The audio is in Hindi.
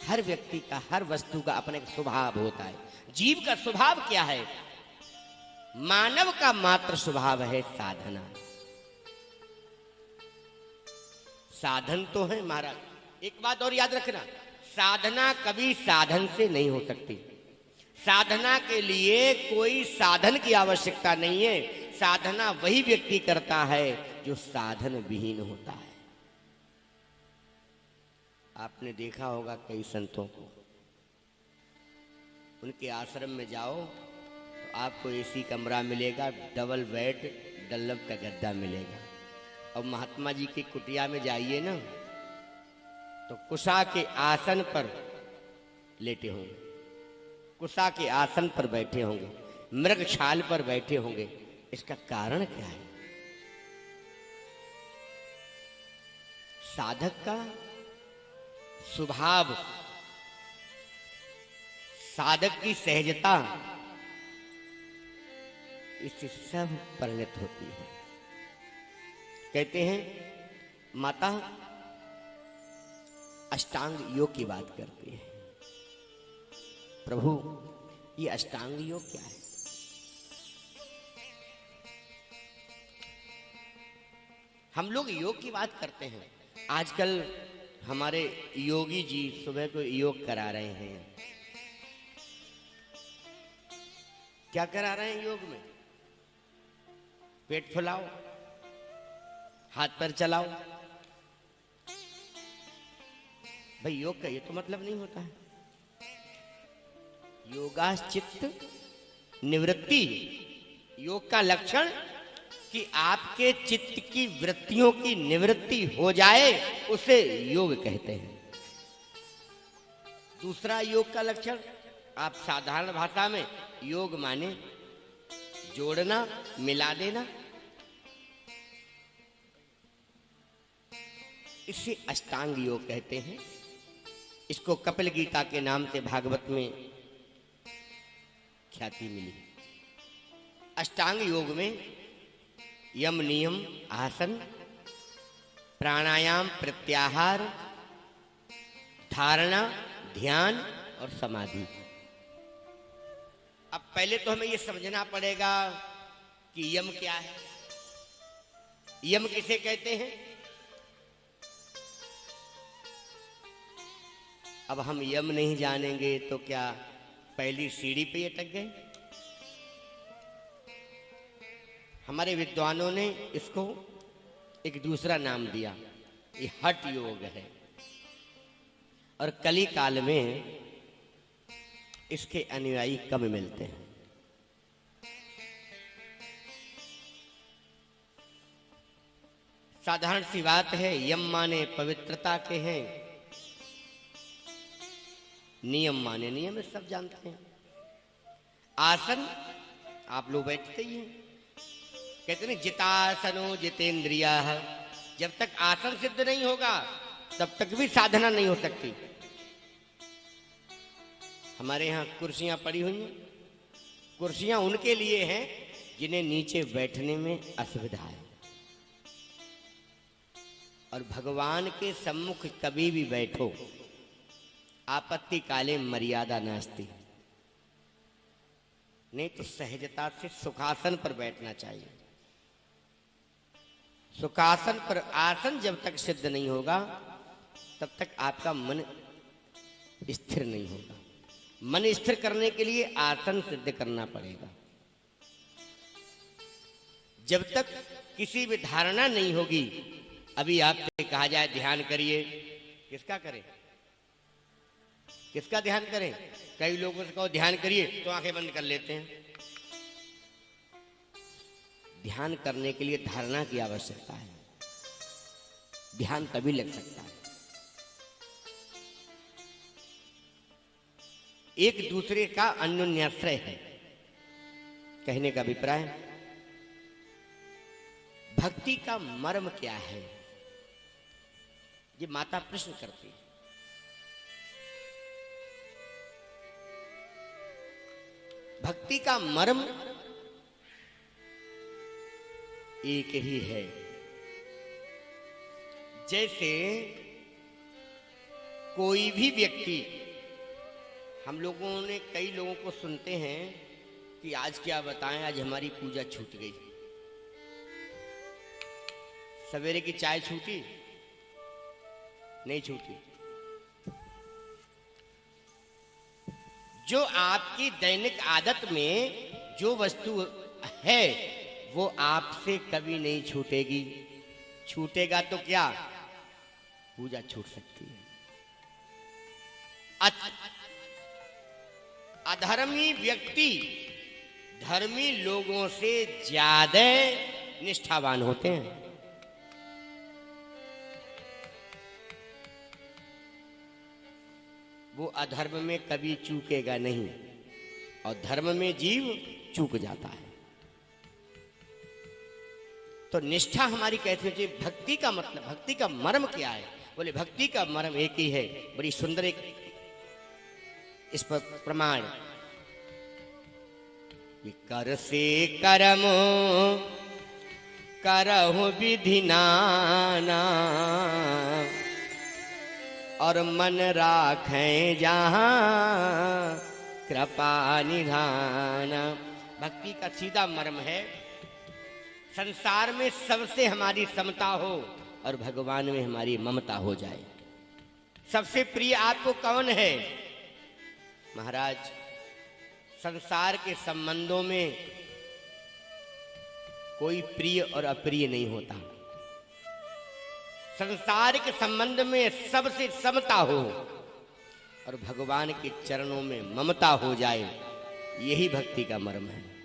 हर व्यक्ति का, हर वस्तु का अपना एक स्वभाव होता है। जीव का स्वभाव क्या है? मानव का मात्र स्वभाव है साधना। साधन तो है महाराज, एक बात और याद रखना, साधना कभी साधन से नहीं हो सकती। साधना के लिए कोई साधन की आवश्यकता नहीं है। साधना वही व्यक्ति करता है जो साधन विहीन होता है। आपने देखा होगा कई संतों को, उनके आश्रम में जाओ तो आपको एसी कमरा मिलेगा, डबल बेड, डल्लब का गद्दा मिलेगा। और महात्मा जी की कुटिया में जाइए ना तो कुशा के आसन पर लेटे होंगे, कुशा के आसन पर बैठे होंगे, मृग छाल पर बैठे होंगे। इसका कारण क्या है? साधक का स्वभाव, साधक की सहजता, इससे सब परिणत होती है। कहते हैं माता अष्टांग योग की बात करती है। प्रभु ये अष्टांग योग क्या है? हम लोग योग की बात करते हैं। आजकल हमारे योगी जी सुबह को योग करा रहे हैं। क्या करा रहे हैं योग में? पेट फुलाओ, हाथ पैर चलाओ। भाई योग का ये तो मतलब नहीं होता है। योगाश्चित्त निवृत्ति, योग का लक्षण कि आपके चित्त की वृत्तियों की निवृत्ति हो जाए, उसे योग कहते हैं। दूसरा योग का लक्षण, आप साधारण भाषा में योग माने जोड़ना, मिला देना। इसे अष्टांग योग कहते हैं। इसको कपिल गीता के नाम से भागवत में ख्याति मिली। अष्टांग योग में यम नियम आसन, प्राणायाम प्रत्याहार, धारणा, ध्यान और समाधि। अब पहले तो हमें यह समझना पड़ेगा कि यम क्या है, यम किसे कहते हैं। अब हम यम नहीं जानेंगे तो क्या पहली सीढ़ी पे अटक गए? हमारे विद्वानों ने इसको एक दूसरा नाम दिया, ये हठ योग है। और कली काल में इसके अनुयायी कम मिलते हैं। साधारण सी बात है, यम माने पवित्रता के हैं, नियम माने नियम, सब जानते हैं। आसन आप लोग बैठते ही हैं। कहते हैं जितासनो जितेंद्रिया। जब तक आसन सिद्ध नहीं होगा तब तक भी साधना नहीं हो सकती। हमारे यहाँ कुर्सियां पड़ी हुई हैं। कुर्सियां उनके लिए हैं जिन्हें नीचे बैठने में असुविधा है। और भगवान के सम्मुख कभी भी बैठो, आपत्ति काले मर्यादा नास्ति। नहीं तो सहजता से सुखासन पर बैठना चाहिए। सुखासन पर आसन जब तक सिद्ध नहीं होगा तब तक आपका मन स्थिर नहीं होगा। मन स्थिर करने के लिए आसन सिद्ध करना पड़ेगा। जब तक किसी भी धारणा नहीं होगी, अभी आपसे कहा जाए ध्यान करिए, किसका करें? किसका ध्यान करें? कई लोगों से कहो ध्यान करिए तो आंखें बंद कर लेते हैं। ध्यान करने के लिए धारणा की आवश्यकता है। ध्यान तभी लग सकता है। एक दूसरे का अन्योन्याश्रय है। कहने का अभिप्राय, भक्ति का मर्म क्या है, ये माता प्रश्न करती है। भक्ति का मर्म एक ही है। जैसे कोई भी व्यक्ति, हम लोगों ने कई लोगों को सुनते हैं कि आज क्या बताएं, आज हमारी पूजा छूट गई। सवेरे की चाय छूटी? नहीं छूटी। जो आपकी दैनिक आदत में जो वस्तु है वो आपसे कभी नहीं छूटेगी। छूटेगा तो क्या, पूजा छूट सकती है। अधर्मी व्यक्ति धर्मी लोगों से ज्यादा निष्ठावान होते हैं। वो अधर्म में कभी चूकेगा नहीं और धर्म में जीव चूक जाता है। तो निष्ठा हमारी कैसे होती है? भक्ति का मतलब, भक्ति का मर्म क्या है? बोले भक्ति का मर्म एक ही है। बड़ी सुंदर एक इस पर प्रमाण, कि कर से कर्म करहु विधि नाना, और मन राखें जहां कृपा निधाना। भक्ति का सीधा मर्म है, संसार में सबसे हमारी समता हो और भगवान में हमारी ममता हो जाए। सबसे प्रिय आपको कौन है? महाराज, संसार के संबंधों में कोई प्रिय और अप्रिय नहीं होता। संसार के संबंध में सबसे समता हो और भगवान के चरणों में ममता हो जाए, यही भक्ति का मर्म है।